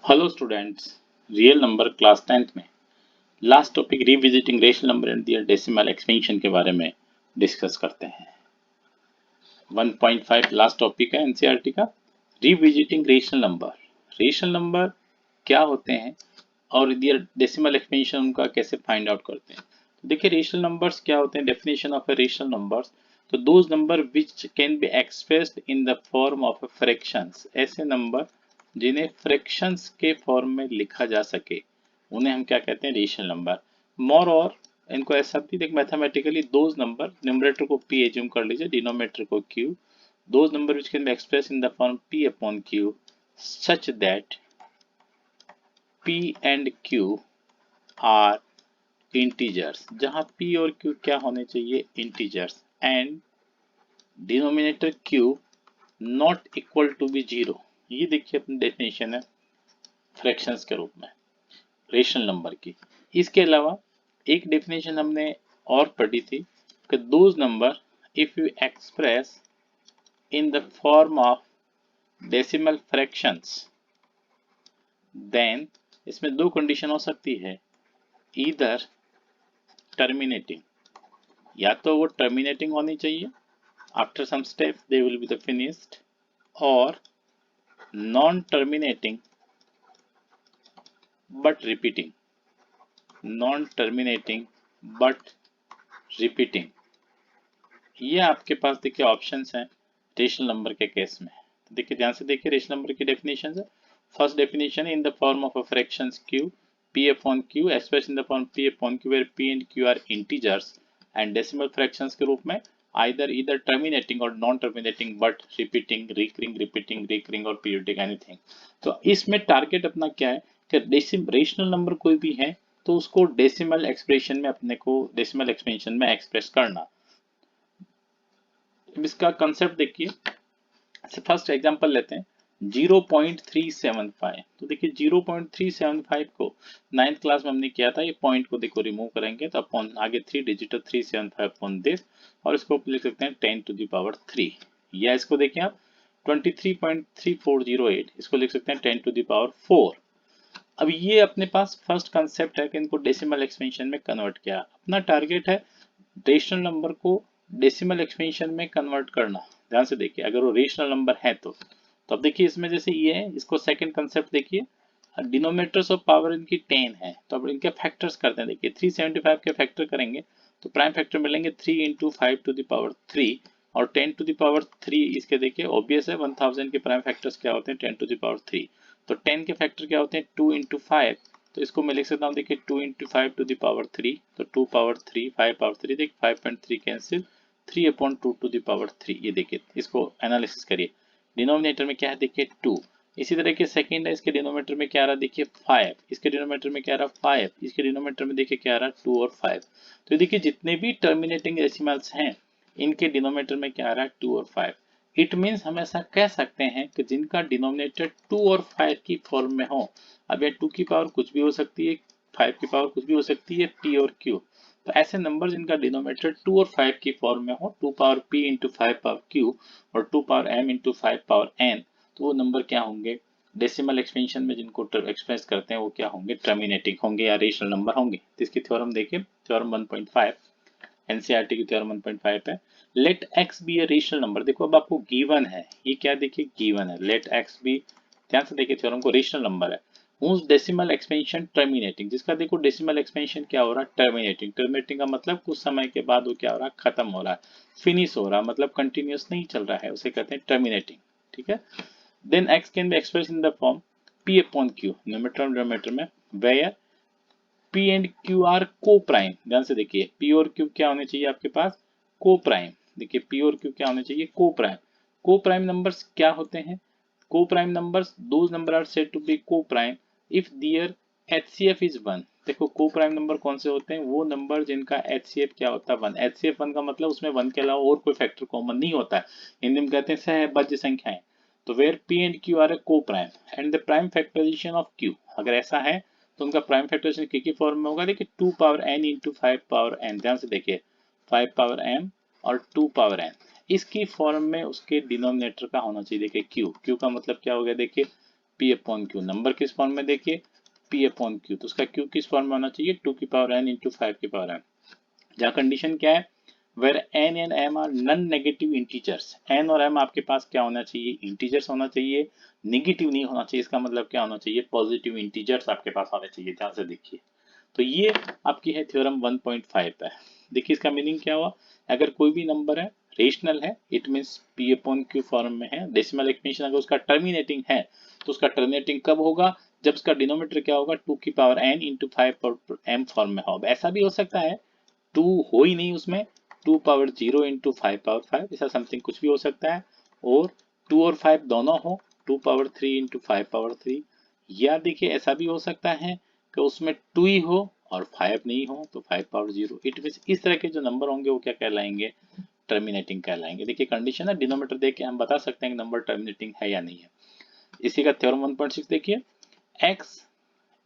Hello students, real number class 10th में last topic revisiting rational number and their decimal expansion के बारे में discuss करते हैं। 1.5 लास्ट टॉपिक है एनसीईआरटी का। रिविजिटिंग रेशनल नंबर क्या होते हैं और दियर डेसिमल एक्सपेंशन उनका कैसे फाइंड आउट करते हैं। तो देखिए रेशनल नंबर्स क्या होते हैं। Definition of a rational numbers, तो those number which can be expressed in the form of fractions, ऐसे नंबर जिन्हें फ्रैक्शंस के फॉर्म में लिखा जा सके उन्हें हम क्या कहते हैं, रेशनल नंबर। मोर और इनको ऐसा भी देख मैथमेटिकली दोज नंबर, न्यूमरेटर को p एज्यूम कर लीजिए, डिनोमिनेटर को q, those number which can be express in the form p upon q such that p and q are integers, जहां p और q क्या होने चाहिए, integers, and denominator q not equal to be zero. ये देखिए अपनी definition है fractions के रूप में रेशनल नंबर की। इसके अलावा एक डेफिनेशन हमने और पढ़ी थी कि those number if you express in the form of decimal fractions, then इसमें दो कंडीशन हो सकती है, ईदर टर्मिनेटिंग, या तो वो टर्मिनेटिंग होनी चाहिए, after some step they will be the finished, और non terminating but repeating, non terminating but repeating. ये आपके पास देखिए ऑप्शंस हैं रेशनल नंबर के केस में। तो देखिए ध्यान से देखिए रेशनल नंबर की डेफिनेशन है। First definition in the form of a fractions q p upon q express in the form p upon q where p and q are integers and decimal fractions के रूप में either terminating और non terminating but repeating, recurring और periodic anything. तो इसमें target अपना क्या है कि रेशनल नंबर कोई भी है तो उसको डेसिमल एक्सप्रेशन में अपने को डेसिमल एक्सपेंशन में एक्सप्रेस करना। इसका कंसेप्ट देखिए, फर्स्ट एग्जांपल लेते हैं 0.375। तो देखिए 0.375 को 9th क्लास में हमने किया था, ये पॉइंट को देखो रिमूव करेंगे तो अपॉन आगे 3 डिजिट 375 अपॉन दिस, और इसको लिख सकते हैं 10 टू द पावर 3, या इसको देखिए आप 23.3408, इसको लिख सकते हैं 10 टू द पावर 4। अब ये अपने पास फर्स्ट कंसेप्ट है कि इनको डेसिमल एक्सपेंशन में कन्वर्ट किया। अपना टारगेट है रेशनल नंबर को डेसिमल एक्सपेंशन में कन्वर्ट करना। ध्यान से देखिए अगर वो रेशनल नंबर है तो अब देखिए इसमें जैसे ये है, इसको सेकंड कंसेप्ट देखिए, डिनोमिनेटर्स ऑफ पावर इनकी 10 है, तो अब इनके फैक्टर्स करते हैं। देखिए 375 के फैक्टर करेंगे तो प्राइम फैक्टर मिलेंगे 3 इंटू 5 टू द पावर 3, और 10 टू द पावर 3 इसके देखिए ऑब्वियस है 1000 के प्राइम फैक्टर्स क्या होते हैं 10 टू द पावर 3, तो 10 के फैक्टर क्या होते हैं 2 इंटू 5, तो इसको मैं लिख सकता हूँ देखिए 2 इंटू 5 टू द पावर 3, तो 2 पावर 3 5 पावर 3, देखिए 5.3 cancel, 3 upon 2 to the power 3। ये देखिए इसको एनालिसिस करिए, डिनोमिनेटर में क्या है देखिए 2, इसी तरह के सेकंड है, इसके डिनोमिनेटर में क्या आ रहा है देखिए 5, इसके डिनोमिनेटर में क्या आ रहा है 5, इसके डिनोमिनेटर में देखिए क्या आ रहा है 2 और 5। तो देखिए जितने भी टर्मिनेटिंग डेसिमल्स हैं इनके डिनोमिनेटर में क्या आ रहा है 2 और 5। इट मीन्स हम ऐसा कह सकते हैं कि जिनका डिनोमिनेटर 2 और 5 की फॉर्म में हो, अब ये 2 की पावर कुछ भी हो सकती है, 5 की पावर कुछ भी हो सकती है, p और q, तो ऐसे नंबर जिनका डिनोमिनेटर 2 और 5 की फॉर्म में हो, 2 power p into 5 power q और 2 power m into 5 power n, तो वो नंबर क्या होंगे डेसिमल एक्सपेंशन में जिनको एक्सप्रेस करते हैं वो क्या होंगे, टर्मिनेटिंग होंगे या रेशनल नंबर होंगे। तो इसकी थ्योरम देखिए, थ्योरम 1.5 एनसीईआरटी की थ्योरम 1.5 है, let x be a rational number. देखो अब आपको गिवन है, ये क्या देखिए गिवन है, लेट x बी, ध्यान से देखिए थ्योरम को, रेशनल नंबर है whose decimal expansion terminating, जिसका देखो डेसिमल एक्सपेंशन क्या हो रहा है टर्मिनेटिंग। टर्मिनेटिंग का मतलब कुछ समय के बाद वो क्या हो रहा है, खत्म हो रहा है, फिनिश हो रहा है, मतलब कंटिन्यूअस नहीं चल रहा है, उसे कहते हैं टर्मिनेटिंग। ठीक है, then x can be express in the form p upon q, numerator और डिनोमिनेटर में, where p and q are coprime. ध्यान से देखिए p और q क्या होने चाहिए आपके पास, को प्राइम। देखिए p और q क्या होने चाहिए, को प्राइम। को प्राइम नंबर्स क्या होते हैं, coprime numbers those number are said to be coprime if there HCF is 1। देखो को प्राइम नंबर कौन से होते हैं, वो नंबर जिनका HCF क्या होता है 1। HCF 1 का मतलब उसमें 1 के अलावा और कोई फैक्टर कॉमन नहीं होता है, हिंदी में कहते हैं सहभाज्य संख्याएं। तो where p and q are a coprime and the prime factorisation of q, अगर ऐसा है तो उनका प्राइम फैक्टराइजेशन की फॉर्म में होगा, देखिए 2 power n into 5 power n। ध्यान से देखिए 5 पावर m और 2 पावर n, इसकी फॉर्म में उसके डिनोमिनेटर का होना चाहिए देखिए q। q का मतलब क्या हो गया देखिए p अपॉन q, नंबर किस फॉर्म में देखिए p अपॉन q, तो उसका q किस फॉर्म में होना चाहिए 2 की पावर n इंटू 5 की पावर n, जहाँ कंडीशन क्या है where n and m are non negative integers, n और m आपके पास क्या होना चाहिए इंटीजर्स होना चाहिए, नेगेटिव नहीं होना चाहिए, इसका मतलब क्या होना चाहिए पॉजिटिव इंटीजर्स आपके पास होने चाहिए। ध्यान से देखिए, तो ये आपकी है थ्योरम 1.5 है। देखिए इसका मीनिंग क्या हुआ, अगर कोई भी नंबर है रेशनल है it means p upon q form में है, डेसिमल एक्सपेंशन अगर उसका टर्मिनेटिंग है तो उसका टर्मिनेटिंग कब होगा जब उसका डिनोमिनेटर क्या होगा 2 की power n into 5 m form में होगा। ऐसा भी हो सकता है 2 हो ही नहीं उसमें 2 पावर 0 इंटू 5 पावर 5, ऐसा समथिंग कुछ भी हो सकता है, और 2 और 5 दोनों हो 2 पावर 3 इंटू 5 पावर 3, या देखिए ऐसा भी हो सकता है कि उसमें 2 ही हो और 5 नहीं हो तो 5 पावर 0। इट मीन्स इस तरह के जो नंबर होंगे वो क्या कहलाएंगे टर्मिनेटिंग कहलाएंगे। देखिए कंडीशन है डिनोमिनेटर देख के हम बता सकते हैं कि नंबर टर्मिनेटिंग है या नहीं है। इसी का थ्योरम 1.6 देखिए, x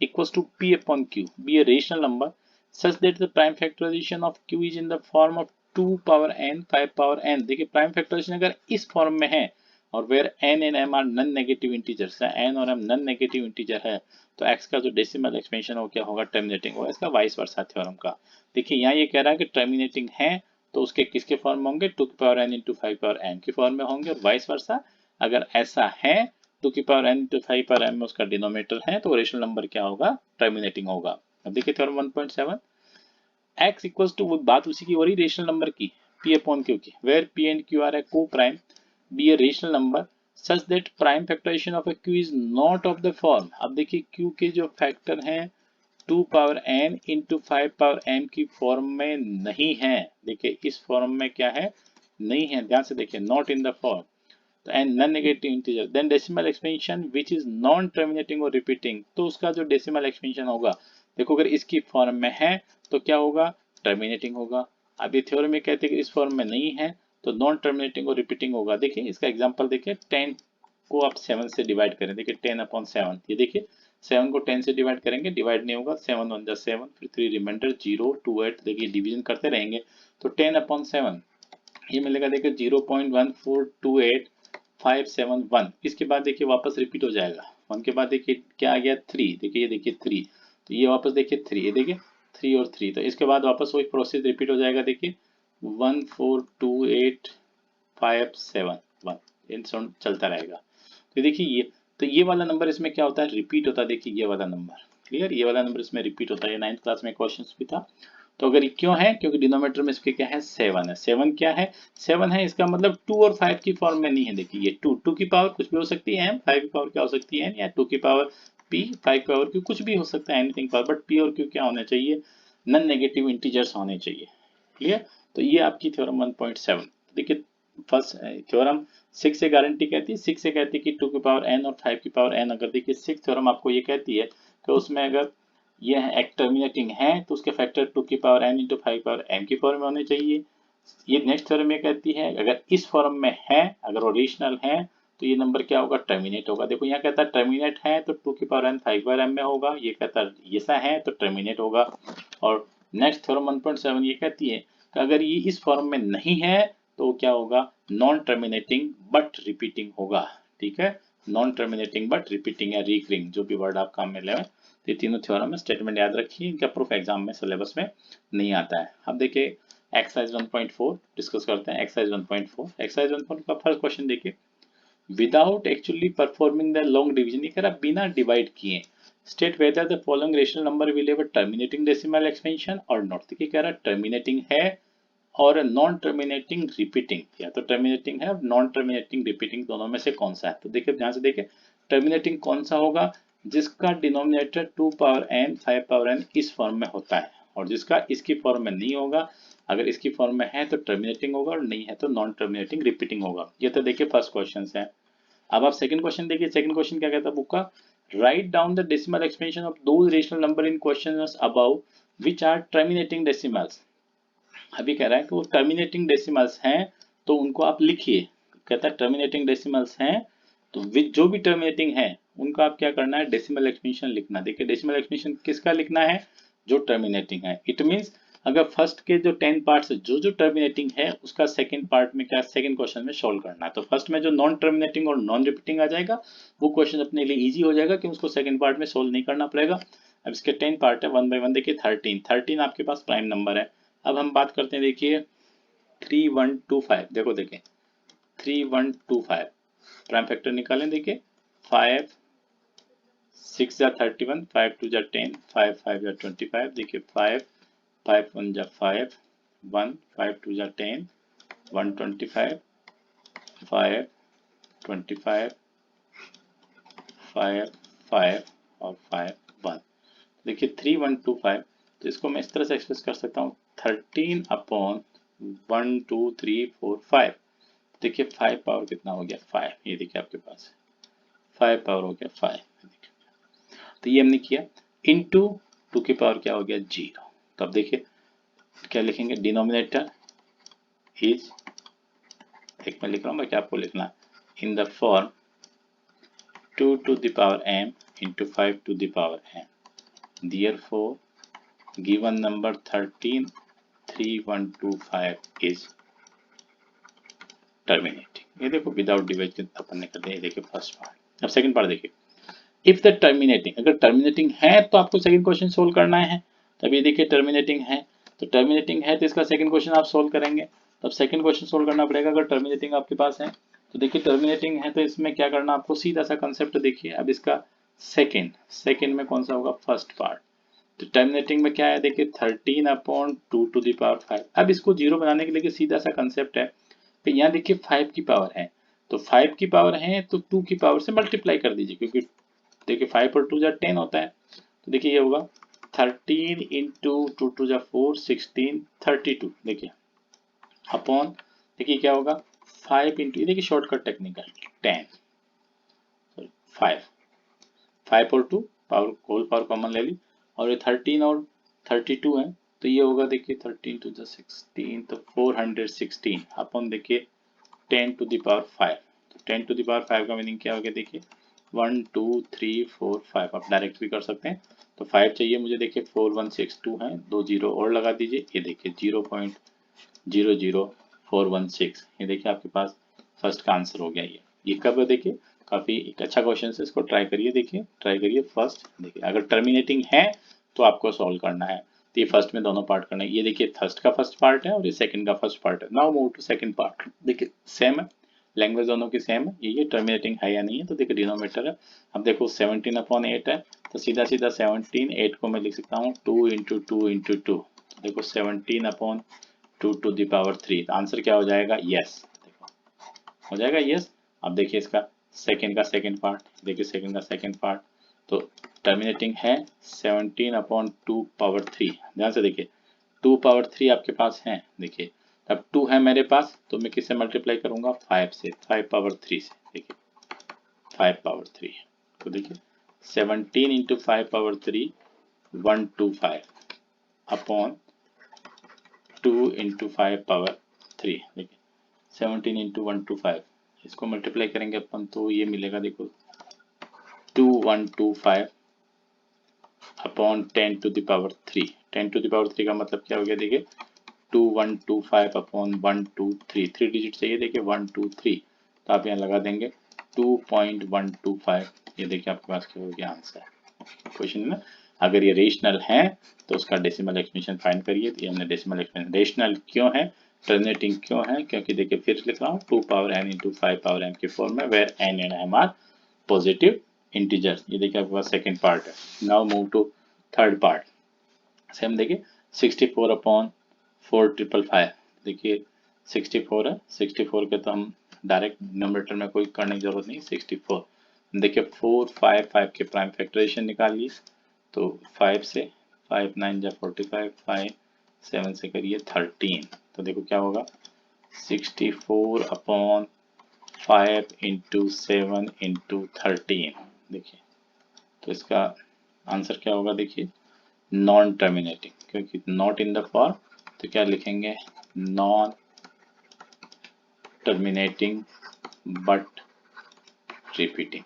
equals to p upon q be a rational number such that the prime factorization of q is in the form of 2 power n 5 power n। देखिए प्राइम फैक्टराइजेशन अगर इस फॉर्म में है और where n and m are non negative integers है, n और m non negative integer है, तो x का जो डेसिमल एक्सपेंशन हो क्या होगा टर्मिनेटिंग होगा। इसका वाइस वर्सा थ्योरम का देखिए यहाँ ये कह रहा है कि टर्मिनेटिंग है तो उसके किसके फॉर्म में होंगे 2 की power n into 5 power m के फॉर्म में होंगे, और वाइस वर्सा अगर ऐसा है 2 की power n into 5 power m में उसका डिनोमिनेटर है तो रेशनल नंबर क्या होगा टर्मिनेटिंग होगा। अब देखिए थ्योरम 1.7 x इक्वल्स टू, वो बात उसी की हो रही रेशनल नंबर की p अपॉन q की, where p and q are a coprime be a rational number such that prime factorisation of a q is not of the form. अब देखिए q के जो फैक्टर हैं 2 power n into 5 power m की form में नहीं है, देखिए इस फॉर्म में क्या है नहीं है, ध्यान से देखिए not in the form, and non-negative integer then decimal expansion which is non terminating और repeating, तो उसका जो decimal expansion होगा देखो अगर इसकी फॉर्म में है तो क्या होगा टर्मिनेटिंग होगा। अब ये थ्योरम में कहते हैं कि इस फॉर्म में नहीं है तो नॉन टर्मिनेटिंग और रिपीटिंग होगा। देखिए इसका एग्जांपल देखिए 10 को आप 7 से डिवाइड करें, देखिए 10 अपॉन 7, ये देखिए 7 को 10 से डिवाइड करेंगे डिवाइड नहीं होगा, 7 1 7 फिर 3 रिमाइंडर 0 2 8, देखिए डिवीजन करते रहेंगे तो 10 अपॉन 7 ये मिलेगा देखिए 0.1428 इसके बाद देखिए वापस रिपीट हो जाएगा 1 के बाद देखिए क्या आ गया 3, देखिए ये देखिए 3, तो ये वापस देखिए 3, ये देखिए 3 और 3, तो इसके बाद वापस वही प्रोसेस रिपीट हो जाएगा देखिए 1428571 इन सब चलता रहेगा। तो देखिए ये, तो ये वाला नंबर इसमें क्या होता है रिपीट होता है, देखिए ये वाला नंबर क्लियर, ये वाला नंबर इसमें रिपीट होता है, 9th क्लास में क्वेश्चन भी था। तो अगर ये क्यों है क्योंकि डिनोमिनेटर में इसके क्या है 7 है, 7 क्या है 7 है, इसका मतलब 2 और 5 की फॉर्म में नहीं है। देखिए ये 2 की पावर कुछ भी हो सकती है, 5 की पावर क्या हो सकती है या 2 की पावर p 5 की पावर q कुछ भी हो सकता है एनीथिंग पावर, बट p और q क्या होने चाहिए नॉन नेगेटिव इंटीजर्स होने चाहिए क्लियर। तो ये आपकी थ्योरम 1.7। देखिए फर्स्ट थ्योरम 6 से गारंटी कहती है, 6 से कहती है कि 2 की पावर n और 5 की पावर n, अगर देखिए 6 थ्योरम आपको ये कहती है कि उसमें अगर ये एक टर्मिनेटिंग है तो उसके फैक्टर 2 की power n into 5 power m की फॉर्म में होने चाहिए। ये नेक्स्ट थ्योरम ये कहती है अगर इस फॉर्म में है अगर ओरिजिनल है तो ये नंबर क्या होगा टर्मिनेट होगा। देखो यहाँ कहता है टर्मिनेट है तो 2 की पावर n 5 पावर m में होगा, ये कहता है ऐसा है तो टर्मिनेट होगा। और नेक्स्ट थ्योरम 1.7 ये कहती है कि अगर ये इस फॉर्म में नहीं है तो क्या होगा नॉन टर्मिनेटिंग बट रिपीटिंग होगा, ठीक है, नॉन टर्मिनेटिंग बट रिपीटिंग या रिकरिंग जो भी वर्ड आप काम में ले, तो ये तीनों थ्योरम में स्टेटमेंट याद रखिए, इनका प्रूफ एग्जाम में सिलेबस में नहीं आता है। अब देखिए एक्सरसाइज 1.4 डिस्कस करते हैं। एक्सरसाइज 1.4, एक्सरसाइज 1.4 का फर्स्ट क्वेश्चन देखिए, without actually performing the long division, ये कह रहा बिना डिवाइड किए state whether the following rational number will have a terminating decimal expansion और नॉट। देखिए कह रहा टर्मिनेटिंग है और नॉन टर्मिनेटिंग रिपीटिंग, या तो टर्मिनेटिंग है नॉन टर्मिनेटिंग रिपीटिंग, दोनों में से कौन सा है। तो देखिए ध्यान से देखिए टर्मिनेटिंग कौन सा होगा जिसका denominator 2 power n 5 power n इस फॉर्म में होता है, और जिसका इसकी फॉर्म में नहीं होगा, अगर इसकी फॉर्म में है तो टर्मिनेटिंग होगा और नहीं है तो नॉन टर्मिनेटिंग रिपीटिंग होगा। ये तो देखिए फर्स्ट क्वेश्चन है। अब आप सेकंड क्वेश्चन देखिए, सेकंड क्वेश्चन क्या कहता है बुक का, write down the decimal expansion of those rational number in questions above which are terminating decimals. अभी कह रहा है कि वो टर्मिनेटिंग डेसिमल्स हैं तो उनको आप लिखिए, कहता है टर्मिनेटिंग डेसिमल्स हैं तो विद जो भी टर्मिनेटिंग है उनका आप क्या करना है डेसिमल एक्सपेंशन लिखना। देखिए डेसिमल एक्सपेंशन किसका लिखना है जो टर्मिनेटिंग है, इट मींस अगर फर्स्ट के जो 10 पार्ट्स जो जो टर्मिनेटिंग है उसका सेकंड पार्ट में क्या सेकंड क्वेश्चन में सोल्व करना है। तो फर्स्ट में जो नॉन टर्मिनेटिंग और नॉन रिपीटिंग आ जाएगा वो क्वेश्चन अपने लिए इजी हो जाएगा कि उसको सेकंड पार्ट में सोल्व नहीं करना पड़ेगा। अब इसके 10 पार्ट है, 1 बाय 1 देखिए 13 आपके पास प्राइम नंबर है। अब हम बात करते हैं, देखिए 3125, देखो देखिए 3125 प्राइम फैक्टर निकालें, देखिए 5 6 जा 31, 5 2 जा 10, 5 5 जा 25, देखिए 5 5 1 जा 5, 1 5 2 जा 10, 125, 5 25, 5 5 और 5 1। देखिए 3125, तो इसको मैं इस तरह से एक्सप्रेस कर सकता हूँ 13 अपॉन 1 2 3 4 5। देखिए 5 पावर कितना हो गया 5, ये देखिए आपके पास 5 पावर हो गया 5, तो ये हमने किया इनटू 2 की पावर क्या हो गया 0। तो अब देखिए क्या लिखेंगे, डिनोमिनेटर इज, एक मैं लिख रहा हूँ, बाकी आपको लिखना इन the form 2 to the power m into 5 to the power m, therefore given number 133125 is terminating। ये देखो विदाउट डिवाइड अपन ने कर दिया। ये देखिए फर्स्ट पार्ट। अब सेकंड पार्ट देखिए, इफ द टर्मिनेटिंग, अगर टर्मिनेटिंग है तो आपको सेकंड क्वेश्चन सोल्व करना है। तब ये देखिए टर्मिनेटिंग है, तो टर्मिनेटिंग है तो इसका सेकंड क्वेश्चन आप सोल्व करेंगे। तब सेकंड क्वेश्चन सोल्व करना पड़ेगा अगर टर्मिनेटिंग आपके पास है। तो देखिए टर्मिनेटिंग है तो इसमें क्या करना आपको, सीधा सा कंसेप्ट देखिए। अब इसका सेकंड में कौन सा होगा, फर्स्ट पार्ट। तो टर्मिनेटिंग में क्या है, देखिए 13 अपॉन 2 टू द पावर 5। अब इसको जीरो बनाने के लिए सीधा सा कंसेप्ट है, तो यहाँ देखिए 5 की पावर है, तो 5 की पावर है तो 2 की पावर से मल्टीप्लाई कर दीजिए, क्योंकि देखिए 5 और 2 जा 10 होता है। तो देखिए ये होगा 13 इंटू 2 टू जा 4 16 32, देखिए अपॉन, देखिए क्या होगा 5 इंटू, ये देखिए शॉर्टकट टेक्निकल 10 सॉरी 5 और 2 पावर होल पावर कॉमन ले ली, और ये 13 और 32 है, तो ये होगा देखिए 13 टू द 16 तो 416 अपॉन देखिए 10 टू द पावर 5। तो 10 टू द पावर 5 का मीनिंग क्या हो गया, देखिए 1 2 3 4 5, आप डायरेक्ट भी कर सकते हैं। तो 5 चाहिए मुझे, देखिए 4162 है, 2 जीरो और लगा दीजिए, ये देखिए 0.00416, ये देखिए आपके पास फर्स्ट का आंसर हो गया। ये कब है, देखिए काफी एक अच्छा क्वेश्चन है, इसको ट्राई करिए, देखिए ट्राई करिए फर्स्ट। देखिए अगर टर्मिनेटिंग है तो आपको सॉल्व करना है, तो ये फर्स्ट में दोनों पार्ट करना है। ये देखिए फर्स्ट का फर्स्ट पार्ट है और ये सेकंड का फर्स्ट पार्ट है। Now move to second part, देखिए सेम है, लैंग्वेज दोनों की सेम है। ये टर्मिनेटिंग है या नहीं है, तो देखिए डिनोमिनेटर है। अब देखो 17 अपॉन 8 है, तो सीधा सीधा 17 8 को मैं लिख सकता हूँ 2 इंटू 2 इंटू 2, देखो 17 upon 2 to the power 3। Answer क्या हो जाएगा, यस, देखो हो जाएगा यस। अब देखिए इसका सेकंड का सेकंड पार्ट, देखिए सेकंड का सेकंड पार्ट, तो टर्मिनेटिंग है 17 अपॉन 2 पावर 3। ध्यान से देखिए 2 पावर 3 आपके पास है, देखिए अब 2 है मेरे पास तो मैं किससे मल्टीप्लाई करूंगा, 5 से, 5 पावर 3 से, देखिए 5 पावर 3। तो देखिए 17 into 5 power 3 125 upon 2 into 5 power 3, देखिए 17 इंटू 125, इसको मल्टीप्लाई करेंगे अपन तो ये मिलेगा, देखो 2125 upon 10 to the power 3। 10 to the power 3 का मतलब क्या हो गया, देखिए 2125 अपॉन 123, 3 डिजिट चाहिए, देखिए 123, तो आप यहाँ लगा देंगे 2.125। ये देखिए आपके पास क्या हो गया आंसर, क्वेश्चन है ना। अगर ये रेशनल है तो उसका डेसिमल एक्सप्रेशन फाइंड करिए। तो ये हमने डेसिमल एक्सप्रेशन, रेशनल क्यों है, टर्मिनेटिंग क्यों है, क्योंकि देखिए फिर लिख रहा हूँ 2 power n into 5 power m के फॉर्म में, where n and m are positive integers. ये देखिए आपके पास सेकंड पार्ट है। Now move to third part, same देखिए 64 अपॉन 4555, देखिए 64 है, 64 के तो हम डायरेक्ट नंबरेटर में कोई करने की जरूरत नहीं, 64 देखिए 4 5 5 के प्राइम फैक्टराइजेशन निकालिए, तो 5 से 5 9 जा 45, 5 7 से करिए 13, तो देखो क्या होगा 64 अपॉन 5 इंटू 7 इंटू 13, देखिए तो इसका आंसर क्या होगा, देखिए नॉन टर्मिनेटिंग, क्योंकि नॉट इन द फॉर्म, तो क्या लिखेंगे नॉन टर्मिनेटिंग बट रिपीटिंग।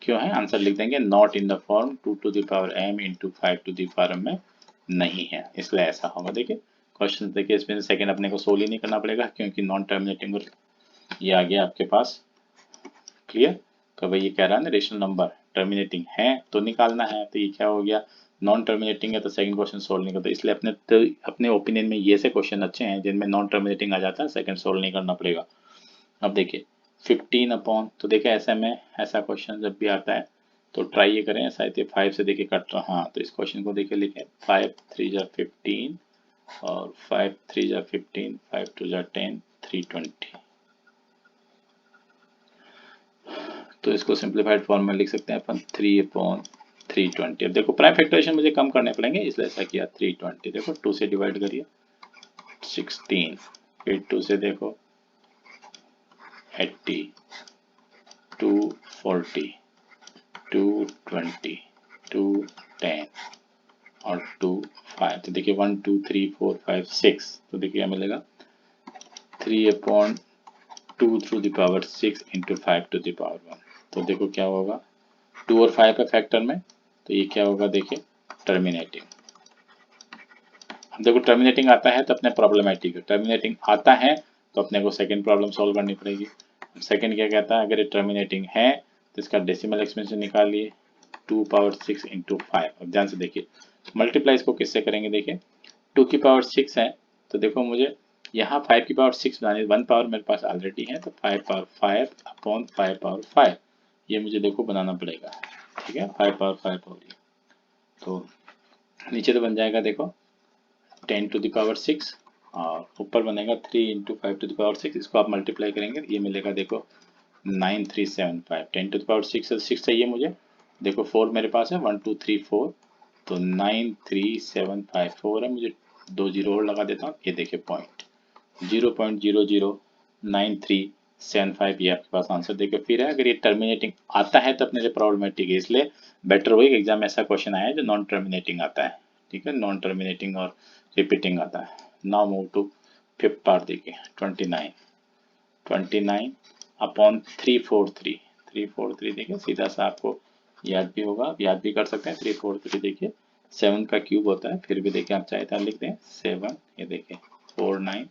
क्यों है, आंसर लिख देंगे not in the form 2 to the power m into 5 to the power में, नहीं है, इसलिए ऐसा होगा। देखिए क्वेश्चन देखिए, इसमें सेकंड अपने को सोल्व ही नहीं करना पड़ेगा क्योंकि नॉन टर्मिनेटिंग और ये आ गया आपके पास। क्लियर? तो भाई ये कह रहा है ना रेशनल नंबर टर्मिनेटिंग है तो निकालना है, तो ये क्या हो गया, नॉन टर्मिनेटिंग है तो सेकंड क्वेश्चन सोल्व नहीं करता। इसलिए अपने ओपिनियन में ये से क्वेश्चन अच्छे हैं जिनमें नॉन टर्मिनेटिंग आ जाता है, सेकंड सोल्व नहीं करना पड़ेगा। अब देखिए 15 अपॉन, तो देखिए ऐसे में ऐसा क्वेश्चन जब भी आता है तो ट्राई ये करें ऐसा है 5 से देखिए कट रहा, हाँ तो इस क्वेश्चन को देखिए लिखें 5 3 जा 15 और 5 3 जा 15, 5 2 जा 10, 320। तो इसको सिंप्लीफाइड फॉर्म में लिख सकते हैं अपन 3 अपॉन 320। अब देखो प्राइम फैक्टराइजेशन मुझे कम करने पड़ेंगे इसलिए ऐसा किया 320। देखो 2 से डिवाइड करिए 16, फिर 2 से देखो 80, 240, 220, 210 और 25। तो देखिए 1 2 3 4 5 6, तो देखिए क्या मिलेगा 3 upon 2 to the power 6 into 5 to the power 1। तो देखो क्या होगा 2 और 5 है फैक्टर में, तो ये क्या होगा देखिए टर्मिनेटिंग। अब देखो टर्मिनेटिंग आता है तो अपने प्रॉब्लमेटिक है, टर्मिनेटिंग आता है तो अपने को सेकंड प्रॉब्लम सॉल्व करनी पड़ेगी। सेकंड क्या कहता है, अगर ये टर्मिनेटिंग है तो इसका डेसिमल एक्सपेंशन निकालिए 2 पावर 6 इंटू 5। अब ध्यान से देखिए मल्टीप्लाई इसको किससे करेंगे, देखिए 2 की पावर 6 है तो देखो मुझे यहाँ 5 की पावर 6 बनानी है, 1 पावर मेरे पास ऑलरेडी है तो 5 पावर 5 अपॉन 5 पावर 5 ये मुझे देखो बनाना पड़ेगा। ठीक है 5 पावर 5 हो रही है तो नीचे तो बन जाएगा देखो 10 टू द पावर 6 और ऊपर बनेगा 3 इंटू 5 टू द पावर 6। इसको आप मल्टीप्लाई करेंगे ये मिलेगा देखो 9375। 10 टू द पावर 6 है, 6 चाहिए मुझे, देखो 4 मेरे पास है 1 2 3 4 तो 93754 है, मुझे 2 जीरो और लगा देता हूँ, ये देखिए पॉइंट 0.009375 ये आपके पास आंसर देखिए। फिर है अगर ये टर्मिनेटिंग आता है तो अपने लिए प्रॉब्लमेटिक है, इसलिए बेटर वही एग्जाम में ऐसा क्वेश्चन आया है जो नॉन टर्मिनेटिंग आता है। ठीक है नॉन टर्मिनेटिंग और रिपीटिंग आता है। Now move to fifth part देखिए 29 अपॉन 343 देखिए सीधा सा आपको याद भी होगा, आप याद भी कर सकते हैं। 343 देखिए 7 का क्यूब होता है, फिर भी देखिए आप चाहे तो लिख दें 7, ये देखिए 4 9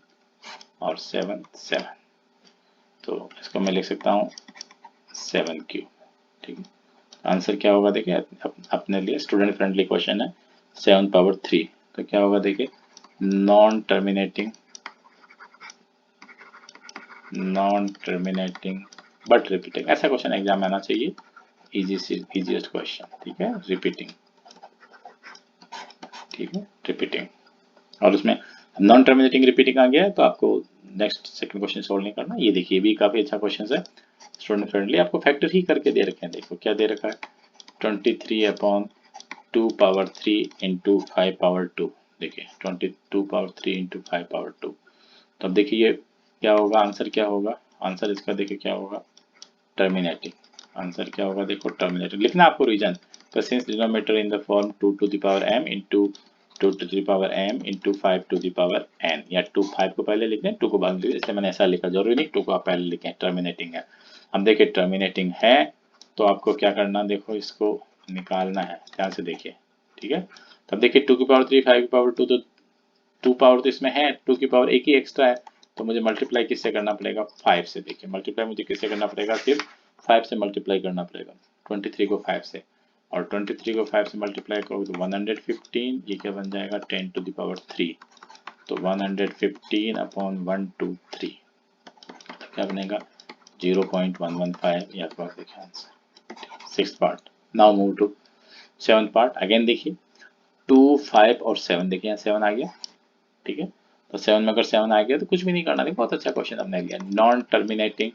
और 7 7, तो इसको मैं लिख सकता हूँ 7 क्यूब। ठीक है आंसर क्या होगा देखिए अपने लिए स्टूडेंट फ्रेंडली क्वेश्चन है 7 पावर 3, तो क्या होगा देखिए नॉन टर्मिनेटिंग बट रिपीटिंग, ऐसा क्वेश्चन एग्जाम में आना चाहिए, इजीएस्ट क्वेश्चन। ठीक है रिपीटिंग, ठीक है रिपीटिंग और उसमें नॉन टर्मिनेटिंग रिपीटिंग आ गया है तो आपको नेक्स्ट सेकंड क्वेश्चन सोल्व नहीं करना। ये देखिए भी काफी अच्छा क्वेश्चन है स्टूडेंट फ्रेंडली, आपको फैक्टर ही करके दे रखे हैं। देखो क्या दे रखा है 23 अपॉन 2 पावर 3 इंटू 5 पावर 2, देखिए 22 पावर 3 इंटू 5 पावर 2। तो अब देखिए ये क्या होगा, आंसर क्या होगा, आंसर इसका देखिए क्या होगा टर्मिनेटिंग। आंसर क्या होगा देखो टर्मिनेटिंग लिखना आपको रीजन, तो since denominator in the form 2 to the power m into 2 to the power m into 5 to the power n, या 2 5 को पहले लिखें 2 को बाद में लिखें, इसलिए मैंने ऐसा लिखा, जरूरी नहीं 2 को आप पहले लिखें, टर्मिनेटिंग है। अब देखिए टर्मिनेटिंग है तो आपको क्या करना, देखो इसको निकालना है, ध्यान से देखिए। ठीक है तब देखिए 2 की पावर 3 5 की पावर 2, तो 2 पावर तो इसमें है, 2 की पावर एक ही एक्स्ट्रा है तो मुझे मल्टीप्लाई किससे करना पड़ेगा 5 से। देखिए मल्टीप्लाई मुझे किससे करना पड़ेगा, सिर्फ 5 से मल्टीप्लाई करना पड़ेगा, 23 को 5 से, और 23 को 5 से मल्टीप्लाई करोगे तो 115, ये क्या बन जाएगा 10 टू द पावर 3, तो 115 अपॉन 123 तो क्या बनेगा 0.115, ये आपका देखिए answer. Six part now move to seventh part. Again देखिए 2 5 और 7, देखिए यहाँ 7 आ गया। ठीक है तो 7 में अगर 7 आ गया तो कुछ भी नहीं करना, देखो बहुत अच्छा क्वेश्चन हमने लिया, नॉन टर्मिनेटिंग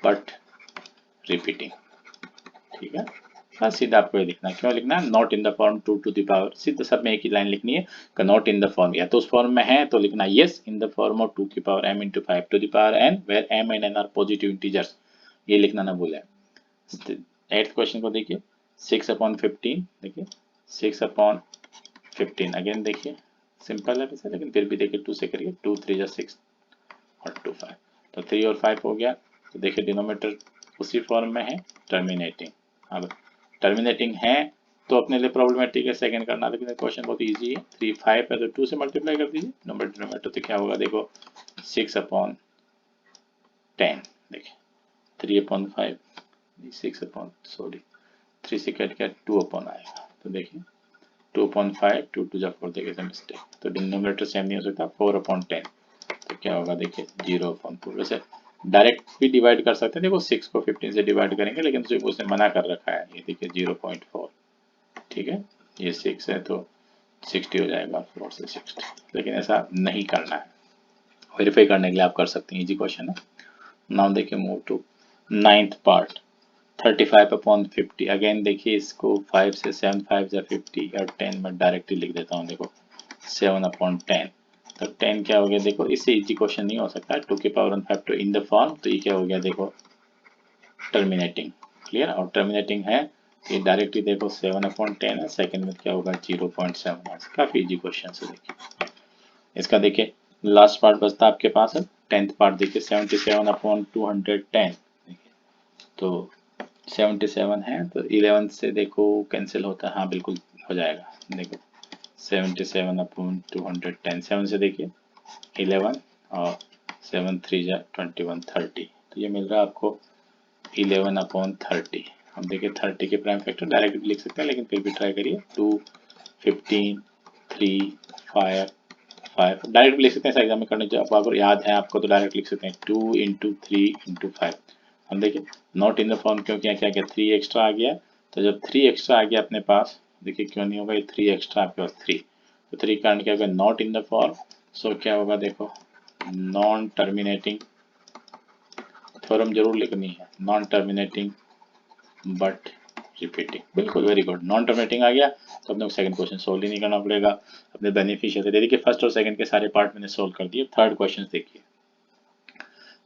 बट रिपीटिंग। ठीक है बस सीधा आपको ये लिखना, क्यों लिखना है not in the form 2 to the power, सीधा सब में एक ही लाइन लिखनी है कि नॉट इन द फॉर्म, या तो उस फॉर्म में है तो लिखना yes in the form of 2 की power m into 5 to the power n where m and n are positive integers, ये लिखना ना भूलें। 8th क्वेश्चन को देखिए 6 अपॉन 15, देखिए 6 अपॉन 15 अगेन देखिए सिंपल है वैसे, लेकिन फिर भी देखिए 2 से करिए 2 3 6 और 2 5, तो 3 और 5 हो गया, तो देखिए डिनोमिनेटर उसी फॉर्म में है टर्मिनेटिंग। अब टर्मिनेटिंग है तो अपने लिए प्रॉब्लमेटिक है सेकंड करना, लेकिन क्वेश्चन बहुत इजी है। 3 5 है तो 2 से मल्टीप्लाई कर दीजिए नंबर डिनोमिनेटर, तो क्या होगा देखो 6/10। देखिए 3/5 6 सॉरी 3 से कट गया 2 आएगा, तो देखिए 2/5 2 2 जा 4, देखिए मिस्टेक, तो डिनोमिनेटर सेम नहीं हो सकता 4/10, तो क्या होगा देखिए 0/4। वैसे डायरेक्ट भी डिवाइड कर सकते हैं, देखो 6 को 15 से डिवाइड करेंगे, लेकिन उसने मना कर रखा है, ये देखिए 0.4, ठीक है, ये 6 है तो 60 हो जाएगा 4 से 60, लेकिन ऐसा नहीं करना है। वेरीफाई करने के लिए आप कर सकते हैं, इजी क्वेश्चन है। नाउ देखिए move to 9th part 35/50। Again देखिए इसको 5 से 7 5 या 50 और 10 में डायरेक्टली लिख देता हूँ, देखो 7/10, तो 10 क्या हो गया देखो, इससे इजी क्वेश्चन नहीं हो सकता, 2 की पावर 5 तो इन द फॉर्म, तो ये क्या हो गया देखो टर्मिनेटिंग, क्लियर, और टर्मिनेटिंग है ये डायरेक्टली देखो 7/10 है, सेकंड में क्या होगा 0.7, काफी इजी क्वेश्चन है। देखिए इसका देखिए लास्ट पार्ट बचता आपके पास है 10th पार्ट, देखिए 77/210, तो 77 है तो 11 से देखो कैंसिल होता है, हाँ बिल्कुल हो जाएगा, देखो 77/210, 7 से देखिए 11 और 7 3 जा 21 30, तो ये मिल रहा है आपको 11/30। हम देखिए 30 के प्राइम फैक्टर डायरेक्ट भी लिख सकते हैं, लेकिन फिर भी ट्राई करिए 2 15 3 5 5 डायरेक्ट भी लिख सकते हैं, ऐसा एग्जाम में करने जब अगर याद है आपको तो डायरेक्ट लिख सकते हैं 2 इंटू 3 इंटू 5। हम देखिए नॉट इन द फॉर्म क्यों किया, क्या 3 एक्स्ट्रा आ गया, तो जब 3 एक्स्ट्रा आ गया अपने पास, देखिए क्यों नहीं होगा, ये 3 एक्स्ट्रा आपके पास 3, तो 3 का क्या होगा नॉट इन द फॉर्म, सो क्या होगा देखो नॉन टर्मिनेटिंग, थ्योरम जरूर लिखनी है, नॉन टर्मिनेटिंग बट रिपीटिंग, बिल्कुल वेरी गुड, नॉन टर्मिनेटिंग आ गया, तो अपने को सेकंड क्वेश्चन सोल्व ही नहीं करना पड़ेगा, अपने बेनिफिशियल से देखिए फर्स्ट और सेकंड के सारे पार्ट मैंने सोल्व कर दिए। थर्ड क्वेश्चन देखिए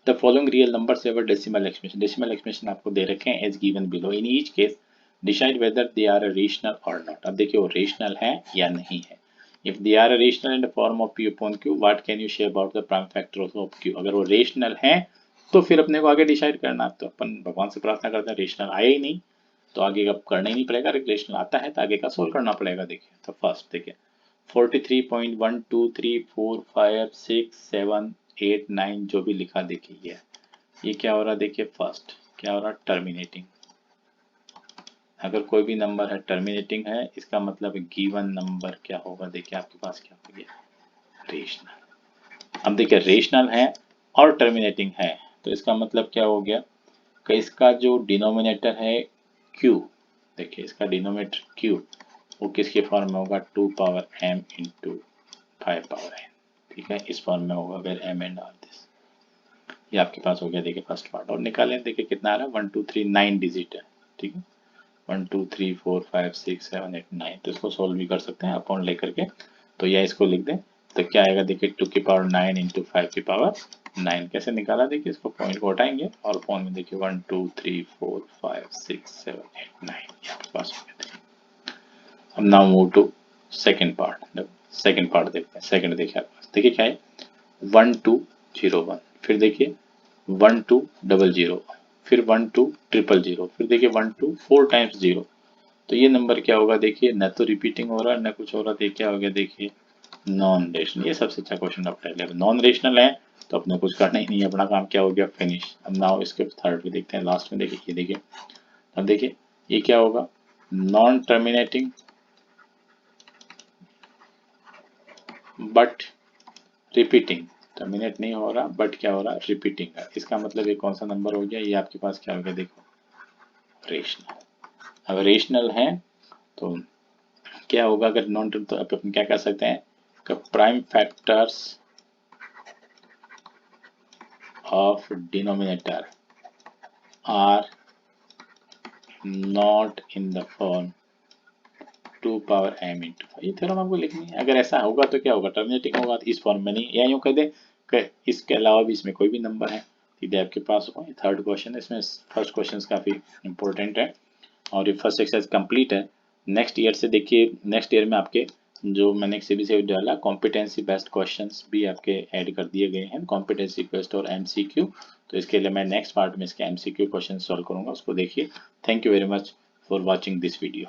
the following real numbers have a decimal expression, decimal expression आपको दे रखे हैं as given below, in each case decide whether they are rational और नॉट। अब देखिए वो रेशनल है या नहीं है, if they are rational in the form of p upon q what can you say about the prime factor of q, अगर वो रेशनल है तो फिर अपने को आगे डिसाइड करना, तो अपन भगवान से प्रार्थना करते हैं रेशनल आया ही नहीं तो आगे का करना ही नहीं पड़ेगा, रेशनल आता है तो आगे का सोल्व करना पड़ेगा। देखिए तो फर्स्ट देखिए 43.1 2 3 4 5 6 7 8 9 जो भी लिखा देखिए ये क्या हो रहा है, देखिए फर्स्ट क्या हो रहा है टर्मिनेटिंग, अगर कोई भी नंबर है टर्मिनेटिंग है इसका मतलब गिवन नंबर क्या होगा, देखिए आपके पास क्या हो गया रेशनल। अब देखिए रेशनल है और टर्मिनेटिंग है तो इसका मतलब क्या हो गया कि इसका जो डिनोमिनेटर है q, देखिए इसका डिनोमिनेटर q वो किसके फॉर्म में होगा 2 power m into 5 power n, ठीक है इस फॉर्म में होगा where m and all this, ये आपके पास हो गया देखिए फर्स्ट पार्ट, और निकालें देखिए कितना आ रहा है 1 2 3 9 डिजिट है, ठीक है 1 2 3 4 5 6 7 8 9, तो इसको सोल्व भी कर सकते हैं अपॉन लेकर के, तो यह इसको लिख दें तो क्या आएगा देखिए 2 की पावर 9 इंटू 5 की पावर 9, कैसे निकाला देखिए इसको पॉइंट को हटाएंगे और अपॉन में देखिए 1 2 3 4 5 6 7 8 9 आपके पास हो गया। अब now move to second part, second part देखते हैं, सेकंड देखिए आपके पास देखिए क्या है 1 2 0 1, फिर देखिए 1 2 0 0, फिर 1 2 0 0, फिर देखिए 1 2 4 टाइम्स 0, तो ये नंबर क्या होगा देखिए न तो रिपीटिंग हो रहा है न कुछ हो रहा, देखिए क्या हो गया देखिए नॉन रेशनल, ये सबसे अच्छा क्वेश्चन आप पहले नॉन रेशनल है तो अपने कुछ करना ही नहीं है, अपना काम क्या हो गया फिनिश। अब नाउ इसके थर्ड में देखते हैं लास्ट में देखिए ये देखिए, अब देखिए ये क्या होगा non terminating but repeating, terminate नहीं हो रहा बट क्या हो रहा रिपीटिंग है, इसका मतलब ये कौन सा नंबर हो गया, ये आपके पास क्या हो गया देखो रेशनल। अब रेशनल है तो क्या होगा अगर नॉन तो अपन क्या कर सकते हैं prime factors of denominator are not in the form 2 power m into 5, ये थ्योरम आपको लिखनी है, अगर ऐसा होगा तो क्या होगा टर्मिनेटिंग होगा तो इस फॉर्म में नहीं, या यूं कह दे कि इसके अलावा भी इसमें कोई भी नंबर है सीधे आपके पास होगा। ये थर्ड क्वेश्चन है, इसमें फर्स्ट क्वेश्चन काफी इंपॉर्टेंट है और ये फर्स्ट एक्सरसाइज कंप्लीट है। नेक्स्ट ईयर से देखिए नेक्स्ट ईयर में आपके जो मैंने सीबीएसई डाला कॉम्पिटेंसी बेस्ड क्वेश्चंस भी आपके ऐड कर दिए गए हैं, कॉम्पिटेंसी बेस्ड और एमसीक्यू, तो इसके लिए मैं नेक्स्ट पार्ट में इसके एमसीक्यू क्वेश्चन सॉल्व करूंगा, उसको देखिए। Thank you very much for watching this video.